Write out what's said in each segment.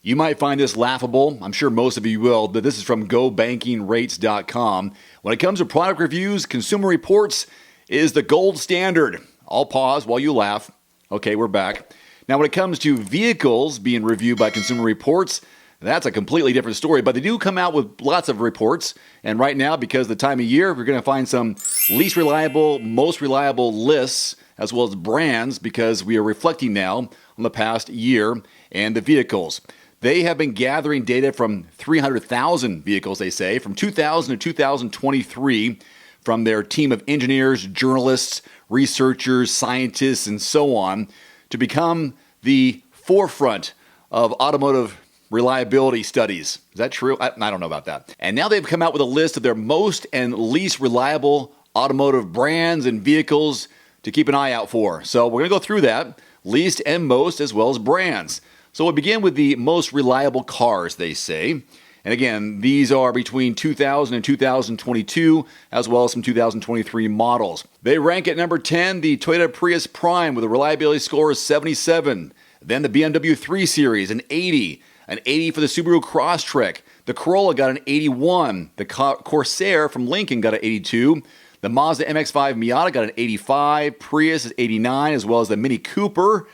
You might find this laughable. I'm sure most of you will, but this is from GoBankingRates.com. When it comes to product reviews, Consumer Reports is the gold standard. I'll pause while you laugh. Okay, we're back. Now, when it comes to vehicles being reviewed by Consumer Reports, that's a completely different story, but they do come out with lots of reports. And right now, because of the time of year, we're going to find some least reliable, most reliable lists, as well as brands, because we are reflecting now on the past year and the vehicles. They have been gathering data from 300,000 vehicles, they say, from 2000 to 2023, from their team of engineers, journalists, researchers, scientists, and so on, to become the forefront of automotive reliability studies. Is that true? I don't know about that. And now they've come out with a list of their most and least reliable automotive brands and vehicles to keep an eye out for. So we're going to go through that, least and most, as well as brands. So we'll begin with the most reliable cars, they say. And again, these are between 2000 and 2022, as well as some 2023 models. They rank at number 10, the Toyota Prius Prime with a reliability score of 77. Then the BMW 3 Series, an 80. An 80 for the Subaru Crosstrek. The Corolla got an 81. The Corsair from Lincoln got an 82. The Mazda MX-5 Miata got an 85. Prius is 89, as well as the Mini Cooper.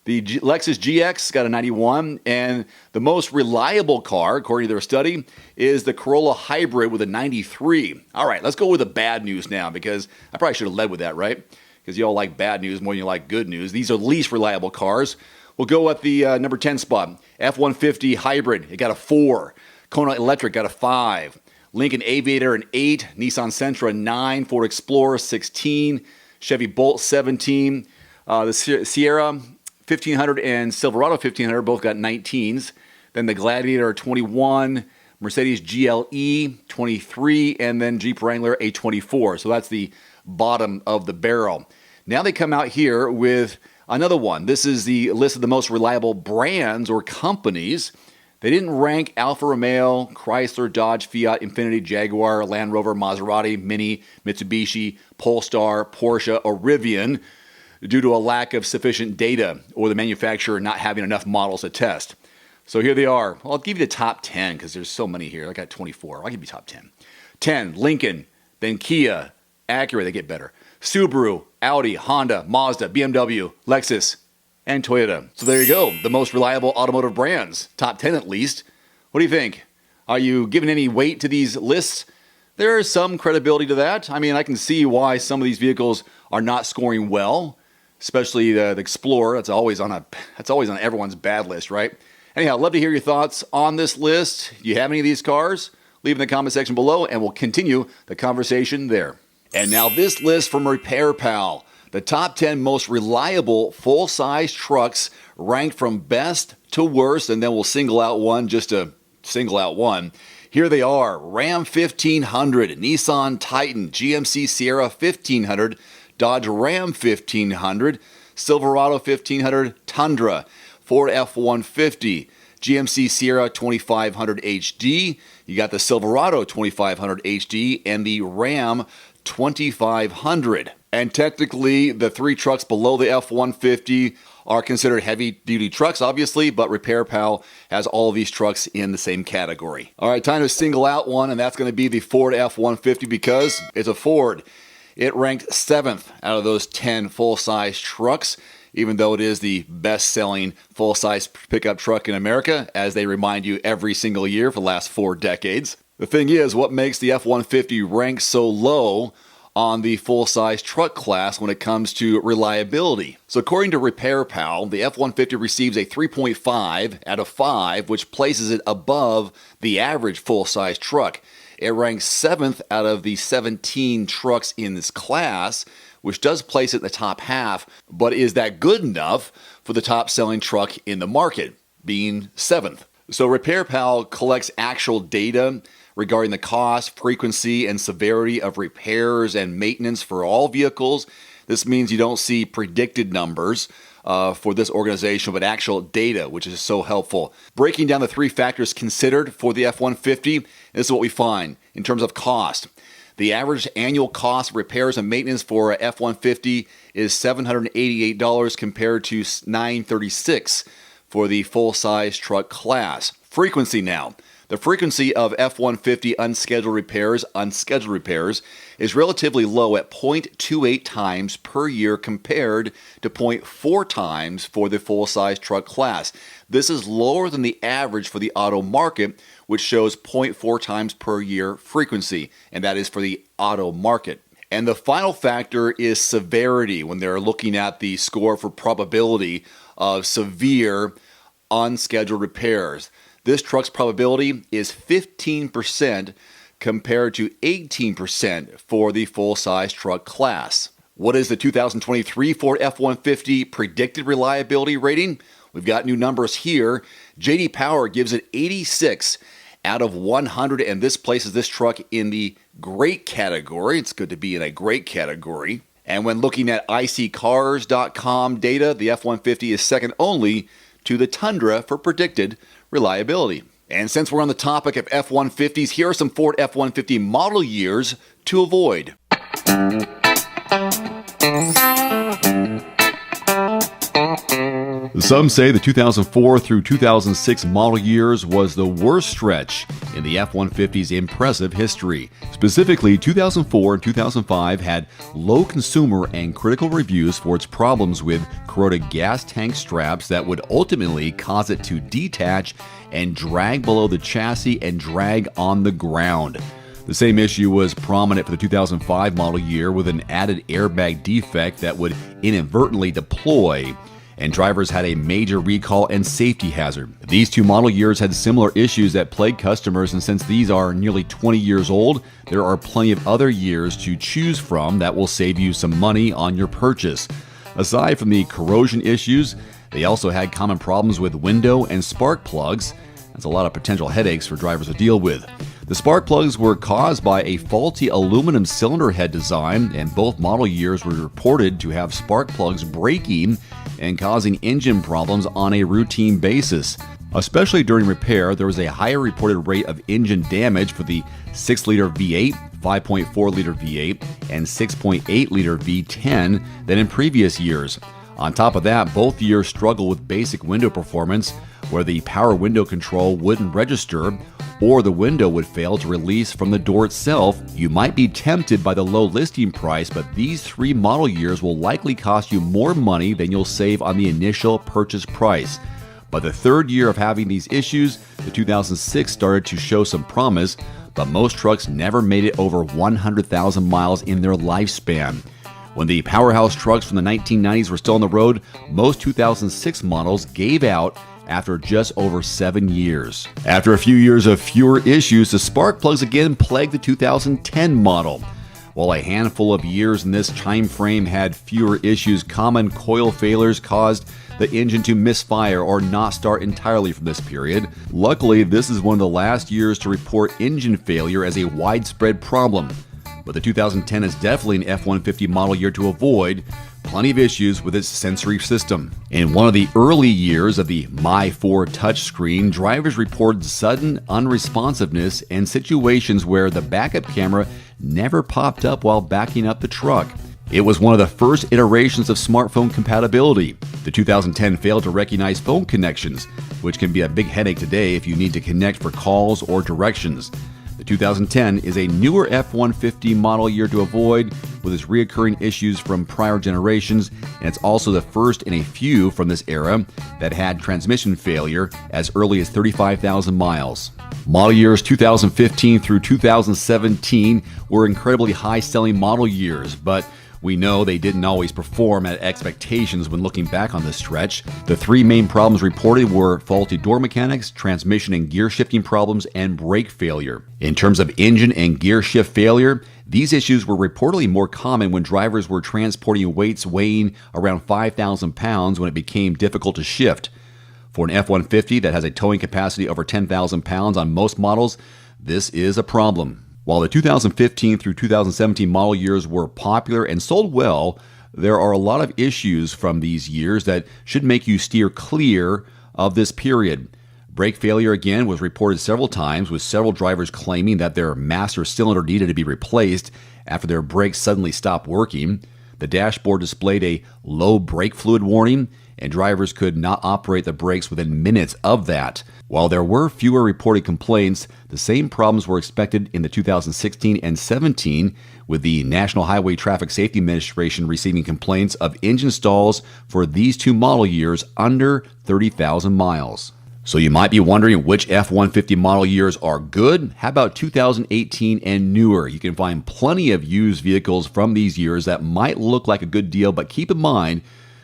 The Lexus GX got a 91, and the most reliable car, according to their study, is the Corolla Hybrid with a 93. All right, let's go with the bad news now, because I probably should have led with that, right? Because you all like bad news more than you like good news. These are least reliable cars. We'll go at the number 10 spot. F-150 Hybrid, it got a 4. Kona Electric got a 5. Lincoln Aviator an 8. Nissan Sentra 9. Ford Explorer 16. Chevy Bolt 17. The Sierra 1500 and Silverado 1500 both got 19s. Then the Gladiator 21, Mercedes GLE 23, and then Jeep Wrangler a 24. So that's the bottom of the barrel. Now they come out here with another one. This is the list of the most reliable brands or companies. They didn't rank Alfa Romeo, Chrysler, Dodge, Fiat, Infiniti, Jaguar, Land Rover, Maserati, Mini, Mitsubishi, Polestar, Porsche, or Rivian, due to a lack of sufficient data or the manufacturer not having enough models to test. So here they are. Well, I'll give you the top 10 because there's so many here. I got 24. I'll give you top 10. 10, Lincoln, then Kia, Acura, they get better. Subaru, Audi, Honda, Mazda, BMW, Lexus, and Toyota. So there you go. The most reliable automotive brands. Top 10 at least. What do you think? Are you giving any weight to these lists? There is some credibility to that. I mean, I can see why some of these vehicles are not scoring well. Especially the Explorer, that's always on everyone's bad list, right? Anyhow, I'd love to hear your thoughts on this list. Do you have any of these cars? Leave in the comment section below, and we'll continue the conversation there. And now this list from Repair Pal, the top 10 most reliable full-size trucks ranked from best to worst, and then we'll single out one just to single out one. Here they are: Ram 1500, Nissan Titan, GMC Sierra 1500, Dodge Ram 1500, Silverado 1500, Tundra, Ford F-150, GMC Sierra 2500 HD, you got the Silverado 2500 HD, and the Ram 2500. And technically, the three trucks below the F-150 are considered heavy-duty trucks, obviously, but Repair Pal has all of these trucks in the same category. All right, time to single out one, and that's going to be the Ford F-150 because it's a Ford. It ranked 7th out of those 10 full-size trucks, even though it is the best-selling full-size pickup truck in America, as they remind you every single year for the last 4 decades. The thing is, what makes the F-150 rank so low on the full-size truck class when it comes to reliability? So according to Repair Pal, the F-150 receives a 3.5 out of 5, which places it above the average full-size truck. It ranks 7th out of the 17 trucks in this class, which does place it in the top half, but is that good enough for the top-selling truck in the market, being 7th? So Repair Pal collects actual data regarding the cost, frequency, and severity of repairs and maintenance for all vehicles. This means you don't see predicted numbers for this organization, but actual data, which is so helpful. Breaking down the 3 factors considered for the F-150, this is what we find in terms of cost. The average annual cost of repairs and maintenance for a F-150 is $788 compared to $936 for the full-size truck class. Frequency now. The frequency of F-150 unscheduled repairs is relatively low at 0.28 times per year compared to 0.4 times for the full-size truck class. This is lower than the average for the auto market, which shows 0.4 times per year frequency, and that is for the auto market. And the final factor is severity when they're looking at the score for probability of severe unscheduled repairs. This truck's probability is 15% compared to 18% for the full-size truck class. What is the 2023 Ford F-150 predicted reliability rating? We've got new numbers here. J.D. Power gives it 86 out of 100, and this places this truck in the great category. It's good to be in a great category. And when looking at iSeeCars.com data, the F-150 is second only to the Tundra for predicted reliability. And since we're on the topic of F-150s, here are some Ford F-150 model years to avoid. Some say the 2004 through 2006 model years was the worst stretch in the F-150's impressive history. Specifically, 2004 and 2005 had low consumer and critical reviews for its problems with corroded gas tank straps that would ultimately cause it to detach and drag below the chassis and drag on the ground. The same issue was prominent for the 2005 model year with an added airbag defect that would inadvertently deploy, and drivers had a major recall and safety hazard. These two model years had similar issues that plagued customers, and since these are nearly 20 years old, there are plenty of other years to choose from that will save you some money on your purchase. Aside from the corrosion issues, they also had common problems with window and spark plugs. That's a lot of potential headaches for drivers to deal with. The spark plugs were caused by a faulty aluminum cylinder head design, and both model years were reported to have spark plugs breaking and causing engine problems on a routine basis. Especially during repair, there was a higher reported rate of engine damage for the 6-liter V8, 5.4-liter V8, and 6.8-liter V10 than in previous years. On top of that, both years struggled with basic window performance, where the power window control wouldn't register or the window would fail to release from the door itself. You might be tempted by the low listing price, but these three model years will likely cost you more money than you'll save on the initial purchase price. By the third year of having these issues, the 2006 started to show some promise, but most trucks never made it over 100,000 miles in their lifespan. When the powerhouse trucks from the 1990s were still on the road, most 2006 models gave out after just over 7 years. After a few years of fewer issues, the spark plugs again plagued the 2010 model. While a handful of years in this time frame had fewer issues, common coil failures caused the engine to misfire or not start entirely from this period. Luckily, this is one of the last years to report engine failure as a widespread problem. But the 2010 is definitely an F-150 model year to avoid. Plenty of issues with its sensory system. In one of the early years of the My Ford touchscreen, drivers reported sudden unresponsiveness and situations where the backup camera never popped up while backing up the truck. It was one of the first iterations of smartphone compatibility. The 2010 failed to recognize phone connections, which can be a big headache today if you need to connect for calls or directions. The 2010 is a newer F-150 model year to avoid with its reoccurring issues from prior generations, and it's also the first in a few from this era that had transmission failure as early as 35,000 miles. Model years 2015 through 2017 were incredibly high-selling model years, but we know they didn't always perform at expectations when looking back on this stretch. The three main problems reported were faulty door mechanics, transmission and gear shifting problems, and brake failure. In terms of engine and gear shift failure, these issues were reportedly more common when drivers were transporting weights weighing around 5,000 pounds when it became difficult to shift. For an F-150 that has a towing capacity over 10,000 pounds on most models, this is a problem. While the 2015 through 2017 model years were popular and sold well, there are a lot of issues from these years that should make you steer clear of this period. Brake failure again was reported several times, with several drivers claiming that their master cylinder needed to be replaced after their brakes suddenly stopped working. The dashboard displayed a low brake fluid warning, and drivers could not operate the brakes within minutes of that. While there were fewer reported complaints, the same problems were expected in the 2016 and 17, with the National Highway Traffic Safety Administration receiving complaints of engine stalls for these two model years under 30,000 miles. So you might be wondering which F-150 model years are good. How about 2018 and newer? You can find plenty of used vehicles from these years that might look like a good deal, but keep in mind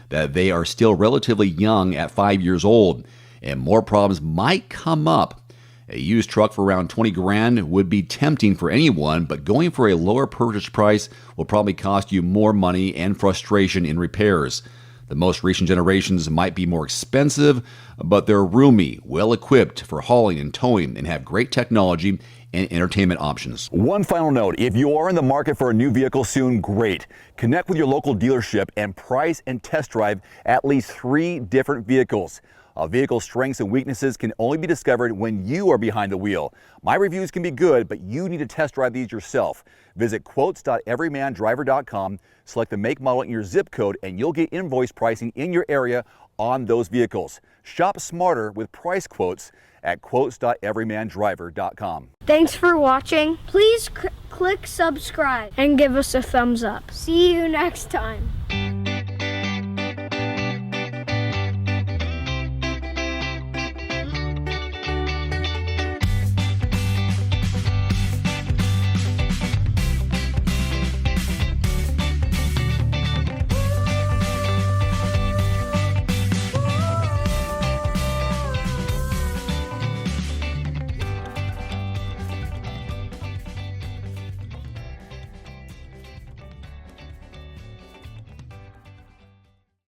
that they are still relatively young at 5 years old, and more problems might come up. A used truck for around 20 grand would be tempting for anyone, but going for a lower purchase price will probably cost you more money and frustration in repairs. The most recent generations might be more expensive, but they're roomy, well-equipped for hauling and towing, and have great technology and entertainment options. One final note, if you are in the market for a new vehicle soon, great. Connect with your local dealership and price and test drive at least 3 different vehicles. A vehicle's strengths and weaknesses can only be discovered when you are behind the wheel. My reviews can be good, but you need to test drive these yourself. Visit quotes.everymandriver.com, select the make, model, and your zip code, and you'll get invoice pricing in your area on those vehicles. Shop smarter with price quotes at quotes.everymandriver.com. Thanks for watching. Please click subscribe and give us a thumbs up. See you next time.